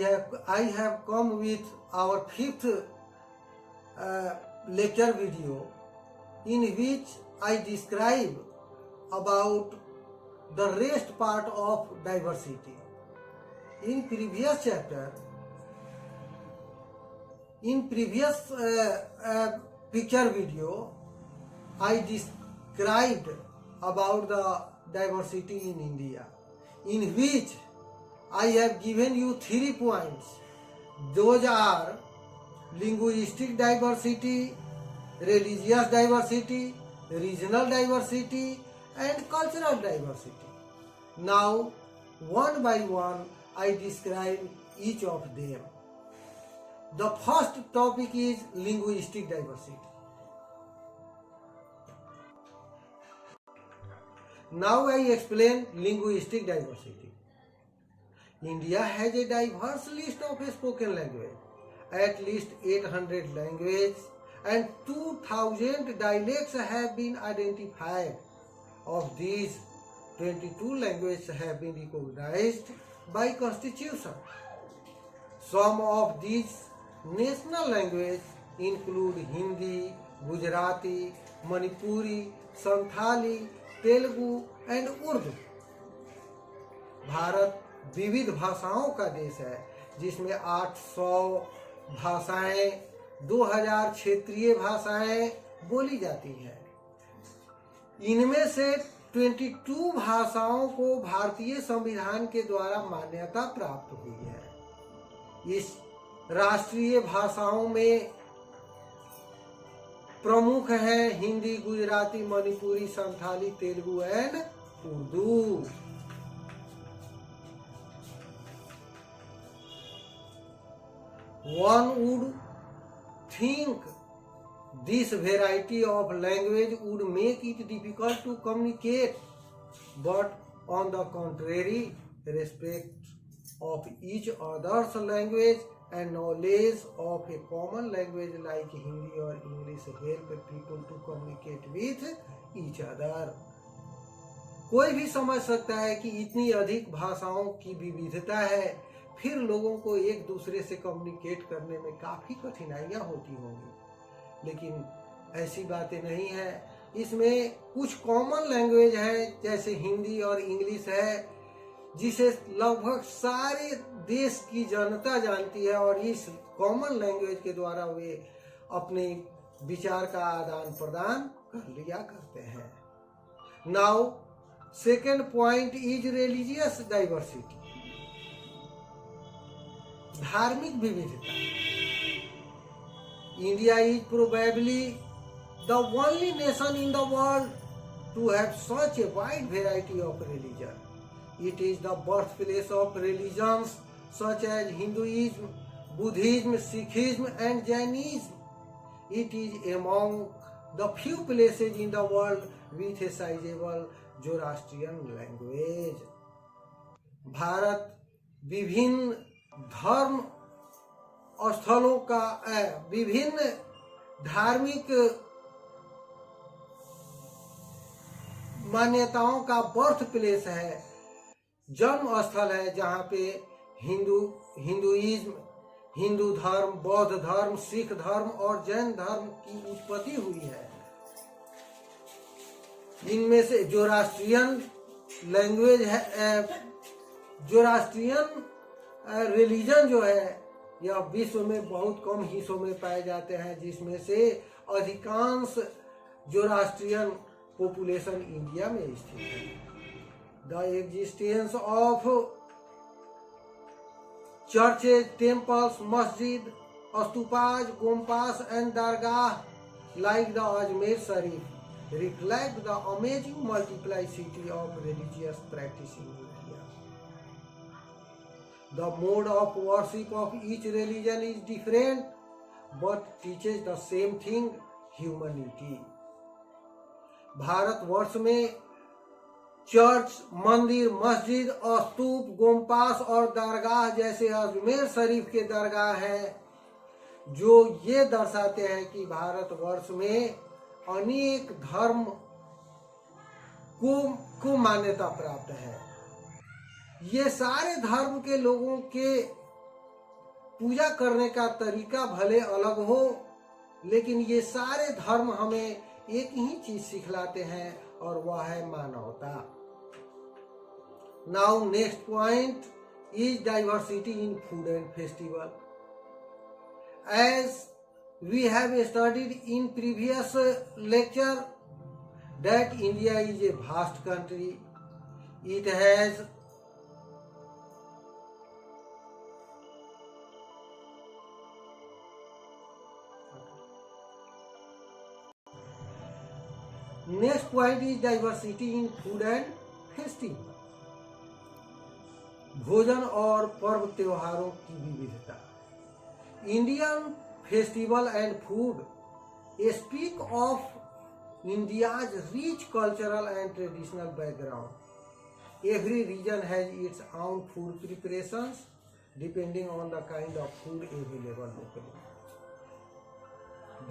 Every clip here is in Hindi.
I have come with our fifth lecture video, in which I describe about the rest part of diversity. In previous chapter, in previous picture video, I described about the diversity in India, in which I have given you 3 points. Those are linguistic diversity, religious diversity, regional diversity, and cultural diversity. Now, one by one, I describe each of them. The first topic is linguistic diversity. Now I explain linguistic diversity. India has a diverse list of spoken language, at least 800 languages, and 2000 dialects have been identified. Of these, 22 languages have been recognized by Constitution. Some of these national languages include Hindi, Gujarati, Manipuri, Santhali, Telugu and Urdu. Bharat विविध भाषाओं का देश है, जिसमें 800 भाषाएं, 2000 क्षेत्रीय भाषाएं बोली जाती हैं। इनमें से 22 भाषाओं को भारतीय संविधान के द्वारा मान्यता प्राप्त हुई है। इस राष्ट्रीय भाषाओं में प्रमुख हैं Hindi, Gujarati, Manipuri, Santhali, Telugu and Urdu. One would think this variety of language would make it difficult to communicate, but on the contrary, respect of each other's language and knowledge of a common language like Hindi or English help people to communicate with each other. कोई भी समझ सकता है कि इतनी अधिक भाषाओं की विविधता है, फिर लोगों को एक दूसरे से कम्युनिकेट करने में काफ़ी कठिनाइयाँ होती होंगी, लेकिन ऐसी बातें नहीं है। इसमें कुछ कॉमन लैंग्वेज है, जैसे हिंदी और इंग्लिश है, जिसे लगभग सारे देश की जनता जानती है, और इस कॉमन लैंग्वेज के द्वारा वे अपने विचार का आदान प्रदान कर लिया करते हैं। Now second point is religious diversity, धार्मिक विविधता। India is probably the only nation in the world to have such a wide variety of religion. It is the birthplace of religions such as Hinduism, Buddhism, Sikhism and Jainism. It is among the few places in the world with a sizable Zoroastrian language. Bharat विभिन्न धर्म स्थलों का विभिन्न धार्मिक मान्यताओं का बर्थ प्लेस है, जन्म स्थल है, जहाँ पे हिंदुइज्म, हिंदू धर्म, बौद्ध धर्म, सिख धर्म और जैन धर्म की उत्पत्ति हुई है। इनमें से जोरास्ट्रियन लैंग्वेज है, जोरास्ट्रियन रिलीजन जो है, यह विश्व में बहुत कम हिस्सों में पाए जाते हैं, जिसमें से अधिकांश जोरास्ट्रियन पॉपुलेशन इंडिया में स्थित है। The existence of churches, temples, masjid, stupas, gompas and dargah like the Ajmer Sharif reflect the amazing multiplicity of religious practice in India. The mode of worship of each religion is different but teaches the same thing, humanity. Bharatvarsh में चर्च, मंदिर, मस्जिद, स्तूप, गोम्पास और दरगाह जैसे अजमेर शरीफ के दरगाह हैं, जो ये दर्शाते हैं कि भारतवर्ष में अनेक धर्म को मान्यता प्राप्त है। ये सारे धर्म के लोगों के पूजा करने का तरीका भले अलग हो, लेकिन ये सारे धर्म हमें एक ही चीज सिखलाते हैं और वह है मानवता। Now next point is diversity in food and festival. As we have studied in previous lecture that India is a vast country. It has next point is diversity in food and festival. भोजन और पर्व त्योहारों की विविधता। Indian festival and food speak of India's rich cultural and traditional background. Every region has its own food preparations depending on the kind of food available locally.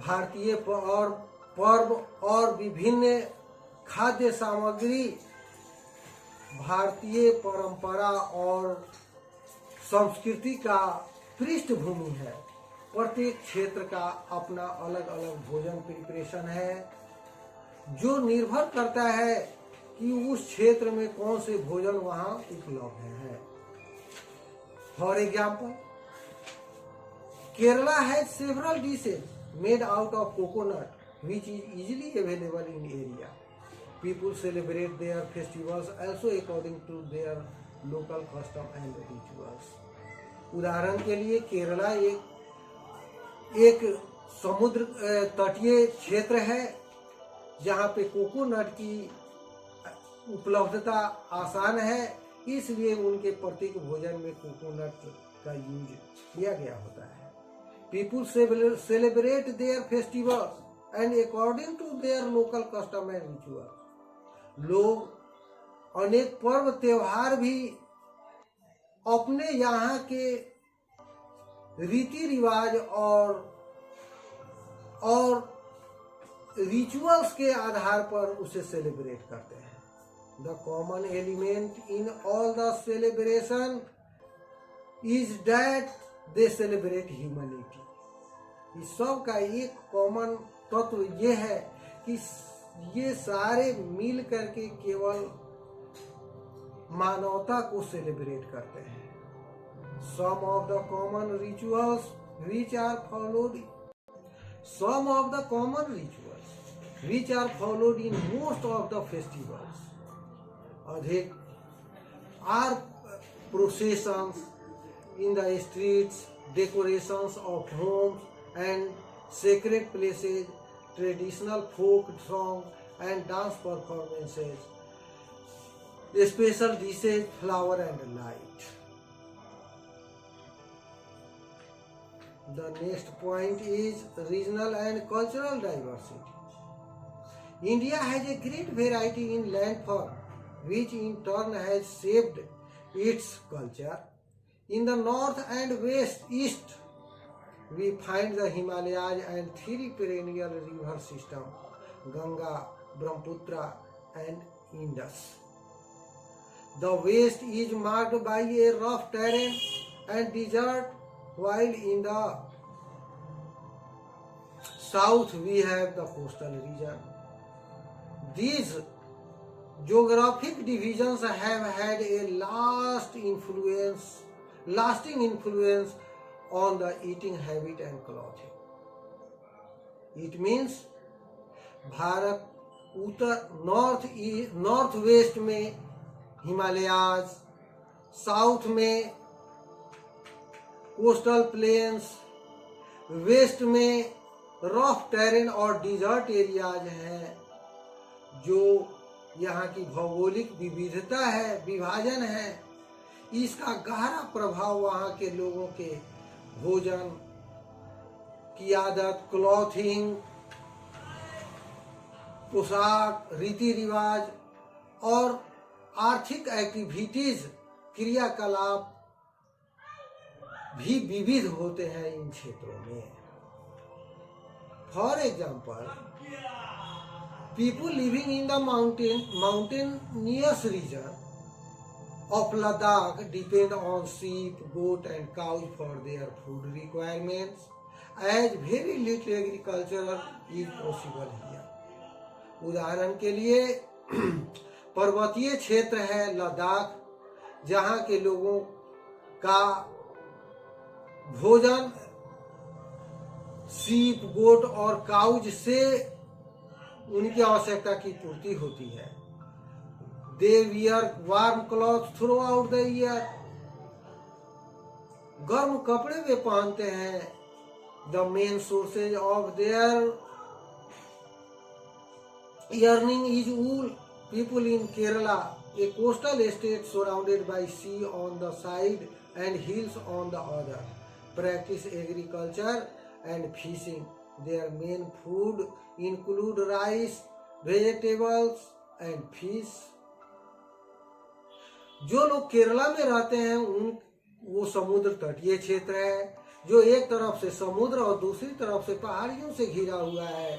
भारतीय पर्व और विभिन्न खाद्य सामग्री भारतीय परंपरा और संस्कृति का पृष्ठभूमि है। प्रत्येक क्षेत्र का अपना अलग अलग भोजन प्रिपरेशन है, जो निर्भर करता है कि उस क्षेत्र में कौन से भोजन वहां उपलब्ध है। For example, Kerala has several dishes made out of coconut which is easily available in area. People celebrate their festivals also according to their local custom and rituals. उदाहरण के लिए केरला एक समुद्र तटीय क्षेत्र है जहाँ पे कोकोनट की उपलब्धता आसान है, इसलिए उनके प्रत्येक भोजन में कोकोनट का यूज किया गया होता है. People celebrate their festivals and according to their local custom and rituals. लोग अनेक पर्व त्योहार भी अपने यहाँ के रीति रिवाज और रिचुअल्स के आधार पर उसे सेलिब्रेट करते हैं. The common element in all the celebration is that they celebrate humanity. इस सब का एक कॉमन तत्व ये है कि ये सारे मिल करके केवल मानवता को सेलिब्रेट करते हैं. Some of the common rituals which are followed in most of the festivals are processions in the streets, decorations of homes and sacred places, traditional folk songs and dance performances, special dishes, flower and light. The next point is regional and cultural diversity. India has a great variety in landform, which in turn has shaped its culture. In the north and east, we find the Himalayas and three perennial river systems, Ganga, Brahmaputra and Indus. The west is marked by a rough terrain and desert, while in the south we have the coastal region. These geographic divisions have had a lasting influence on the eating habit and clothing. It means Bharat north west में हिमालयाज, साउथ में कोस्टल प्लेन्स, वेस्ट में रफ टेरेन और डिजर्ट एरियाज हैं. जो यहाँ की भौगोलिक विविधता है, विभाजन है, इसका गहरा प्रभाव वहाँ के लोगों के भोजन की आदत, क्लॉथिंग, पोशाक, रीति रिवाज और आर्थिक एक्टिविटीज, क्रियाकलाप भी विविध होते हैं इन क्षेत्रों में. For example, people living in the mountainous region of Ladakh depend on sheep, goat and cows for their food requirements, as very little agriculture is possible here. उदाहरण के लिए पर्वतीय क्षेत्र है लद्दाख, जहाँ के लोगों का भोजन सीप, गोट और काउज से उनकी आवश्यकता की पूर्ति होती है. They wear warm clothes throughout the year. गर्म कपड़े वे पहनते हैं. The main sources of their earning is wool. People in Kerala, a coastal state surrounded by sea on the side and hills on the other, practice agriculture and fishing. Their main food include rice, vegetables and fish. जो लोग केरला में रहते हैं वो समुद्र तटीय क्षेत्र है, जो एक तरफ से समुद्र और दूसरी तरफ से पहाड़ियों से घिरा हुआ है.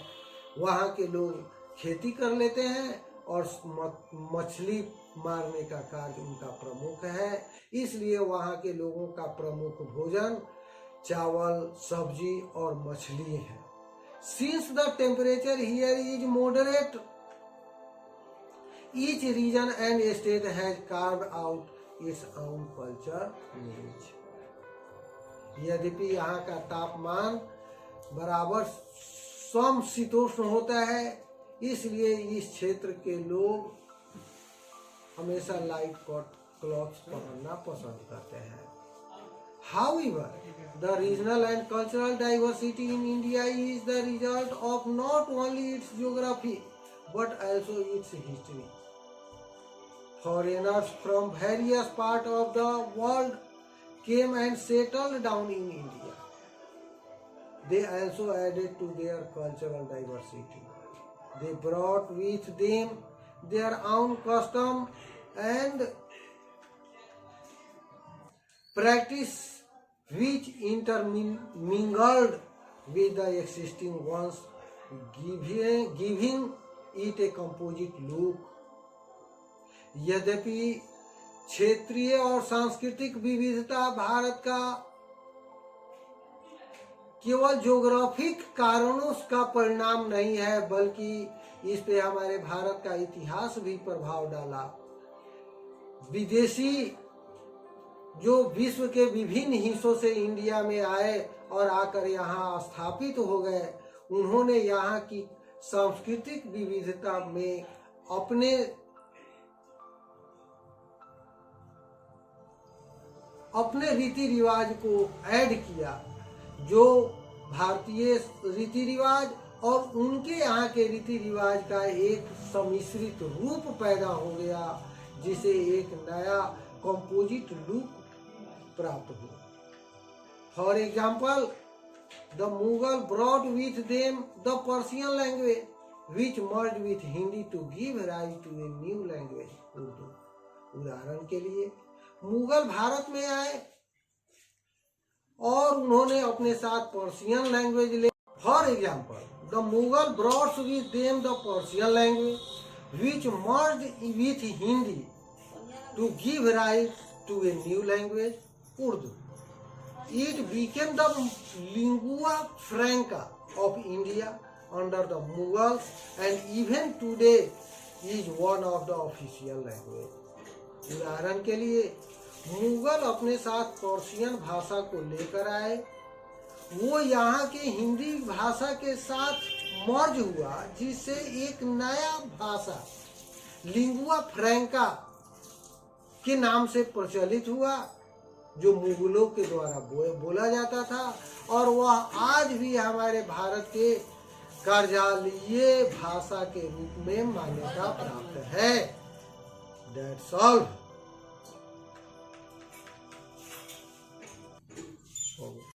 वहाँ के लोग खेती कर लेते हैं और मछली मारने का कार्य उनका प्रमुख है. इसलिए वहाँ के लोगों का प्रमुख भोजन चावल, सब्जी और मछली है. Since the temperature here is moderate, each region and state has carved out its own culture niche. यद्यपि यहाँ का तापमान बराबर समशीतोष्ण होता है, इसलिए इस क्षेत्र के लोग हमेशा लाइट क्लॉथ्स पहनना पसंद करते हैं. However, the regional and cultural diversity in India is the result of not only its geography but also its history. Foreigners from various parts of the world came and settled down in India. They also added to their cultural diversity. They brought with them their own custom and practice which intermingled with the existing ones, giving it a composite look. यद्यपि क्षेत्रीय और सांस्कृतिक विविधता भारत का केवल ज्योग्राफिक कारणों का परिणाम नहीं है, बल्कि इस पे हमारे भारत का इतिहास भी प्रभाव डाला. विदेशी जो विश्व के विभिन्न हिस्सों से इंडिया में आए और आकर यहाँ स्थापित हो गए, उन्होंने यहाँ की सांस्कृतिक विविधता में अपने रीति रिवाज को ऐड किया. जो भारतीय रीति रिवाज और उनके यहाँ के रीति रिवाज का एक सम्मिश्रित रूप पैदा हो गया, जिसे एक नया कंपोजिट लुक प्राप्त हुआ. For example, the Mughal brought with them the Persian language which merge with Hindi to give rise to a new language, Urdu. उदाहरण के लिए मुगल भारत में आए और उन्होंने अपने साथ पर्शियन लैंग्वेज ले. For example, the Mughal brought with them the Persian language which merge with Hindi to give rise to a new language, Urdu. It became the lingua franca of India under the Mughals and even today is one of the official language. उदाहरण के लिए मुगल अपने साथ पर्शियन भाषा को लेकर आए, वो यहाँ के हिंदी भाषा के साथ मर्ज हुआ, जिससे एक नया भाषा लिंगुआ फ्रैंका के नाम से प्रचलित हुआ, जो मुगलों के द्वारा बोला जाता था और वह आज भी हमारे भारत के कार्यालयीय भाषा के रूप में मान्यता प्राप्त है. That's all.